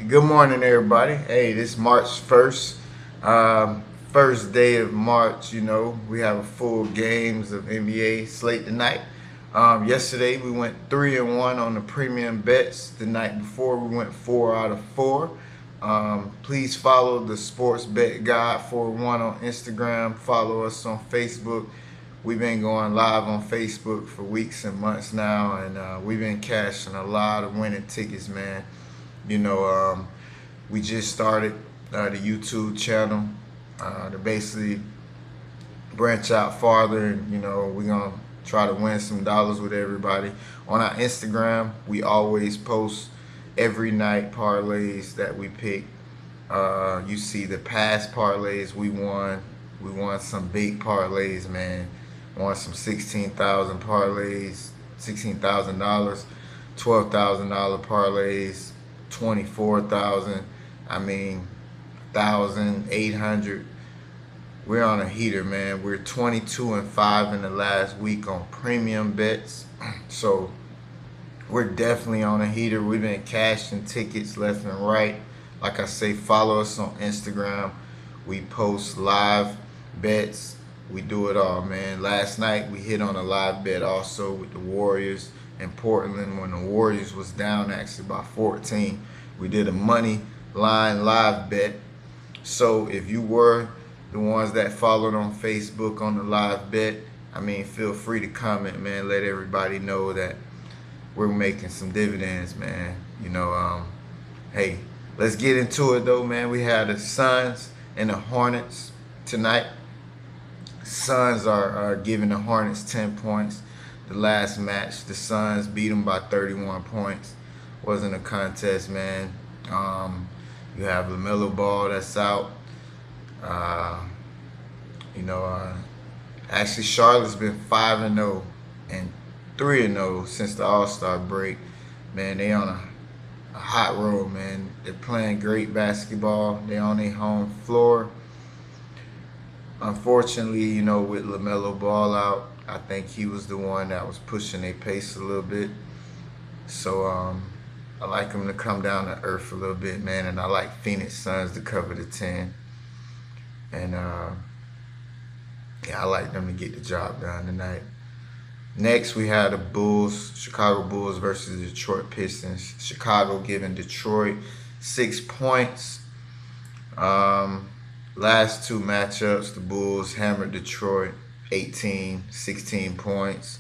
Good morning, everybody. Hey, this March 1st, first day of March. We have a full games of NBA slate tonight. Yesterday we went 3-1 on the premium bets. The night before we went 4 out of 4. Please follow the Sports Bet Guide 41 on Instagram. Follow us on Facebook. We've been going live on Facebook for weeks and months now, and we've been cashing a lot of winning tickets, man. You know, we just started the YouTube channel to basically branch out farther, and we're gonna try to win some dollars with everybody. On our Instagram, we always post every night parlays that we pick. You see the past parlays we won. We won some big parlays, man. Won some 16,000 parlays, $16,000, $12,000 parlays, 24,000. I mean, 1,800. We're on a heater, man. We're 22-5 in the last week on premium bets. So we're definitely on a heater. We've been cashing tickets left and right. Like I say, follow us on Instagram. We post live bets. We do it all, man. Last night we hit on a live bet also with the Warriors in Portland when the Warriors was down actually by 14. We did a money line live bet. So if you were the ones that followed on Facebook on the live bet, feel free to comment, man. Let everybody know that we're making some dividends, man. Hey, let's get into it though, man. We had the Suns and the Hornets tonight. Suns are giving the Hornets 10 points. The last match, the Suns beat them by 31 points. Wasn't a contest, man. You have LaMelo Ball that's out. Actually, Charlotte's been 5-0 and 3-0 since the All-Star break. Man, they on a hot roll, man. They're playing great basketball. They on their home floor. Unfortunately, with LaMelo Ball out, I think he was the one that was pushing their pace a little bit. So I like him to come down to earth a little bit, man. And I like Phoenix Suns to cover the 10. And I like them to get the job done tonight. Next, we had the Bulls, Chicago Bulls versus the Detroit Pistons. Chicago giving Detroit 6 points. Last two matchups, the Bulls hammered Detroit 18, 16 points.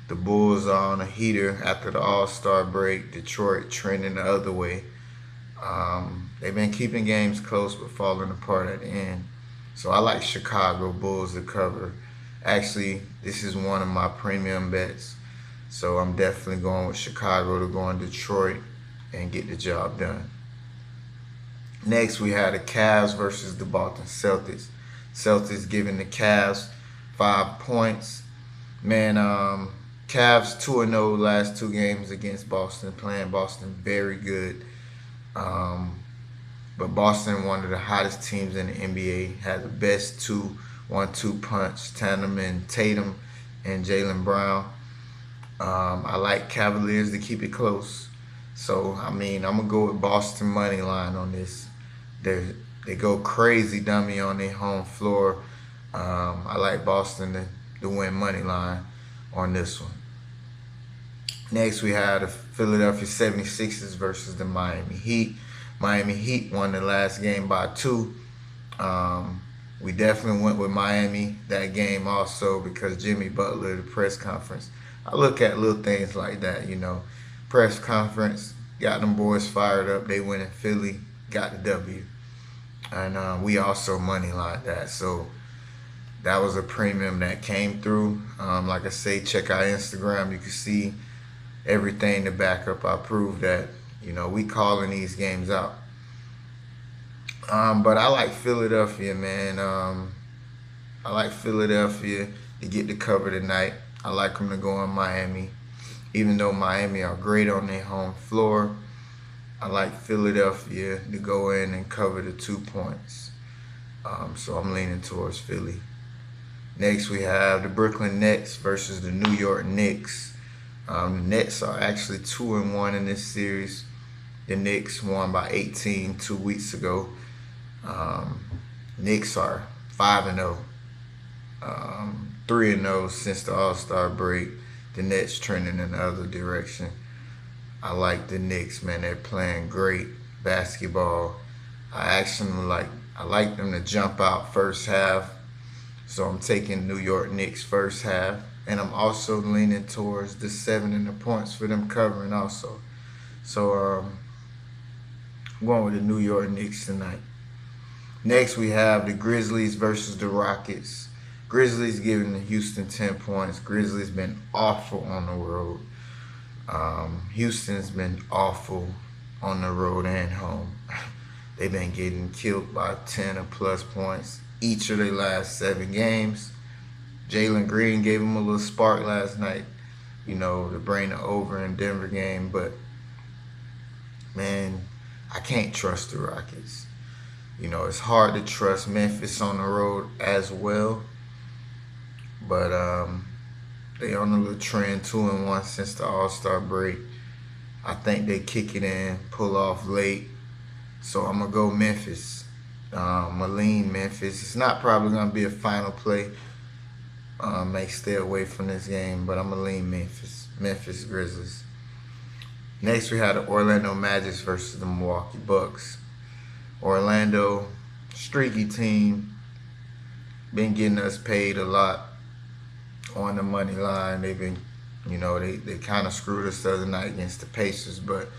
The Bulls are on a heater after the All-Star break. Detroit trending the other way. They've been keeping games close but falling apart at the end. So I like Chicago Bulls to cover. Actually, this is one of my premium bets. So I'm definitely going with Chicago to go on Detroit and get the job done. Next, we had the Cavs versus the Boston Celtics. Celtics giving the Cavs 5 points. Man, Cavs 2-0 last two games against Boston, playing Boston very good. But Boston, one of the hottest teams in the NBA, had the best 1-2 punch tandem in Tatum and Jaylen Brown. I like Cavaliers to keep it close. So, I'm going to go with Boston money line on this. They go crazy dummy on their home floor. I like Boston to win money line on this one. Next, we had the Philadelphia 76ers versus the Miami Heat. Miami Heat won the last game by 2. We definitely went with Miami that game also because Jimmy Butler, the press conference. I look at little things like that, Press conference, got them boys fired up. They went in Philly, got the W. And we also money lined that. So that was a premium that came through. Like I say, check out Instagram. You can see everything to back up. I prove that, we calling these games out. But I like Philadelphia, man. I like Philadelphia to get the cover tonight. I like them to go on Miami. Even though Miami are great on their home floor, I like Philadelphia to go in and cover the 2 points. So I'm leaning towards Philly. Next, we have the Brooklyn Nets versus the New York Knicks. The Nets are actually 2-1 in this series. The Knicks won by 18 2 weeks ago. Knicks are 5-0, 3-0 since the All-Star break. The Nets trending in the other direction. I like the Knicks, man. They're playing great basketball. I like them to jump out first half. So I'm taking New York Knicks first half. And I'm also leaning towards the 7 and the points for them covering also. So I'm going with the New York Knicks tonight. Next we have the Grizzlies versus the Rockets. Grizzlies giving the Houston 10 points. Grizzlies been awful on the road. Houston's been awful on the road and home. They've been getting killed by 10 or plus points each of their last 7 games. Jalen Green gave them a little spark last night, to bring the over in Denver game. But, man, I can't trust the Rockets. It's hard to trust Memphis on the road as well. But they on a little trend, 2-1 since the All-Star break. I think they kick it in, pull off late. So I'm going to go Memphis. I'm going to lean Memphis. It's not probably going to be a final play. May stay away from this game, but I'm going to lean Memphis. Memphis Grizzlies. Next, we have the Orlando Magic versus the Milwaukee Bucks. Orlando, streaky team. Been getting us paid a lot on the money line. They've been, they kind of screwed us the other night against the Pacers, but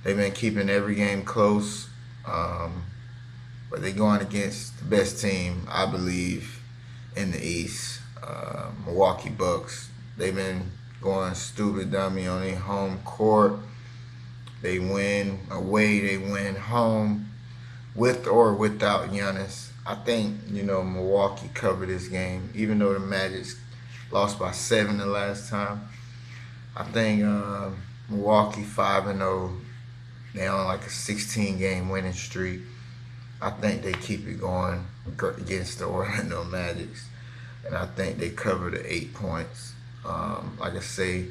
they've been keeping every game close. But they're going against the best team, I believe, in the East. Milwaukee Bucks. They've been going stupid dummy on their home court. They win away, they win home, with or without Giannis. I think, Milwaukee covered this game, even though the Magic lost by 7 the last time. I think Milwaukee 5-0. They on like a 16-game winning streak. I think they keep it going against the Orlando Magic. And I think they cover the 8 points. Like I say,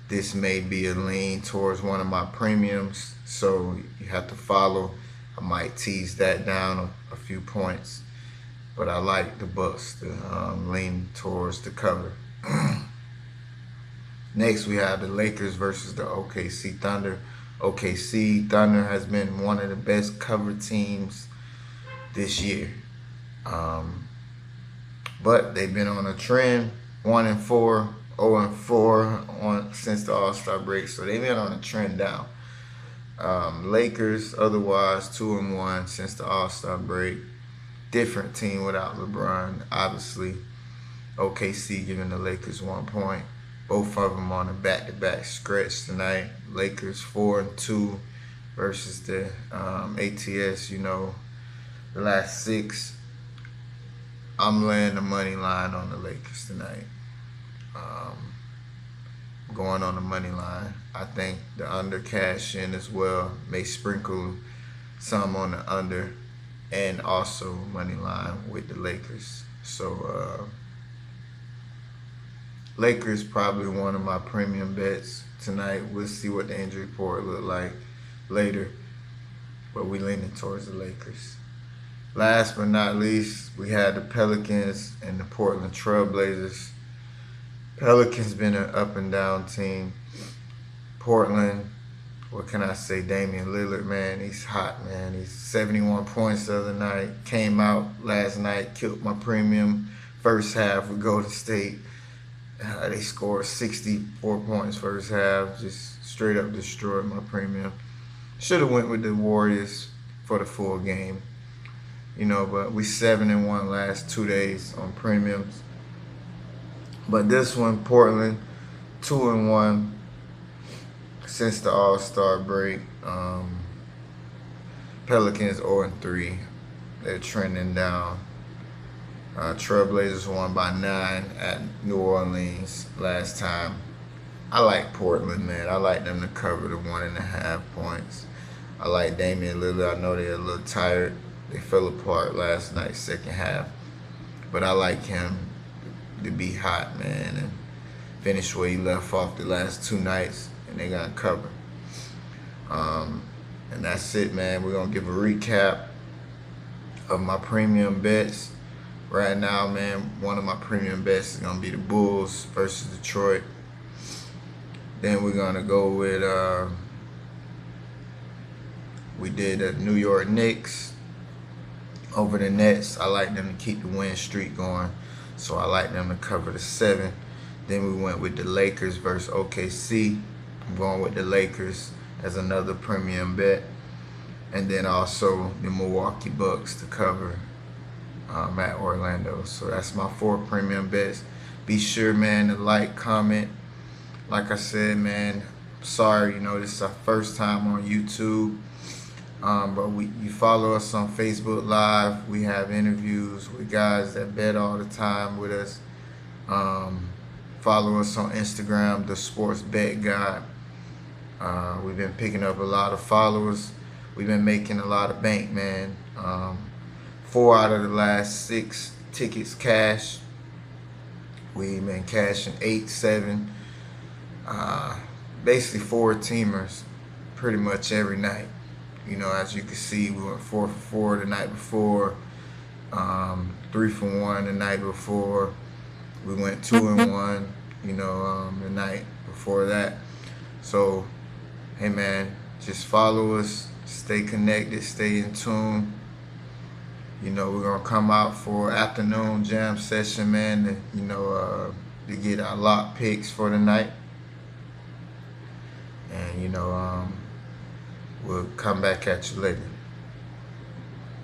this may be a lean towards one of my premiums, so you have to follow. I might tease that down a few points, but I like the Bucks to lean towards the cover. Next, we have the Lakers versus the OKC Thunder. OKC Thunder has been one of the best cover teams this year. But they've been on a trend, 1-4, 0-4 since the All-Star break. So they've been on a trend down. Lakers, otherwise, 2-1 since the All-Star break. Different team without LeBron, obviously. OKC giving the Lakers 1 point. Both of them on a back-to-back stretch tonight. Lakers 4-2 versus the ATS, the last 6. I'm laying the money line on the Lakers tonight. Going on the money line. I think the under cash in as well. May sprinkle some on the under and also money line with the Lakers. So Lakers probably one of my premium bets tonight. We'll see what the injury report look like later, but we leaning towards the Lakers. Last but not least, we had the Pelicans and the Portland Trailblazers. Pelicans been an up and down team. Portland, what can I say? Damian Lillard, man, he's hot, man. He's 71 points the other night. Came out last night, killed my premium. First half with Golden State. They scored 64 points first half. Just straight up destroyed my premium. Should have went with the Warriors for the full game. But we 7-1 last 2 days on premiums. But this one, Portland, 2-1 since the All-Star break. Pelicans 0-3. They're trending down. Trailblazers won by 9 at New Orleans last time. I like Portland, man. I like them to cover the 1.5 points. I like Damian Lillard. I know they're a little tired. They fell apart last night, second half. But I like him to be hot, man, and finish where he left off the last 2 nights, and they got covered. And that's it, man. We're gonna give a recap of my premium bets. Right now, man, one of my premium bets is gonna be the Bulls versus Detroit. Then we're gonna go with we did the New York Knicks over the Nets. I like them to keep the win streak going, so I like them to cover the 7. Then we went with the Lakers versus OKC. I'm going with the Lakers as another premium bet. And then also the Milwaukee Bucks to cover at Orlando. So that's my 4 premium bets. Be sure, man, to like, comment. Like I said, man, sorry, this is our first time on YouTube. But you follow us on Facebook Live. We have interviews with guys that bet all the time with us. Follow us on Instagram, The Sports Bet Guy. We've been picking up a lot of followers. We've been making a lot of bank, man. 4 out of the last 6 tickets cash. We've been cashing 8, 7. Basically 4 teamers pretty much every night. As you can see, we went 4 for 4 the night before, 3 for 1 the night before. We went 2 and 1, the night before that. So, hey man, just follow us, stay connected, stay in tune. We're gonna come out for afternoon jam session, man, to get our lock picks for the night. And we'll come back at you later.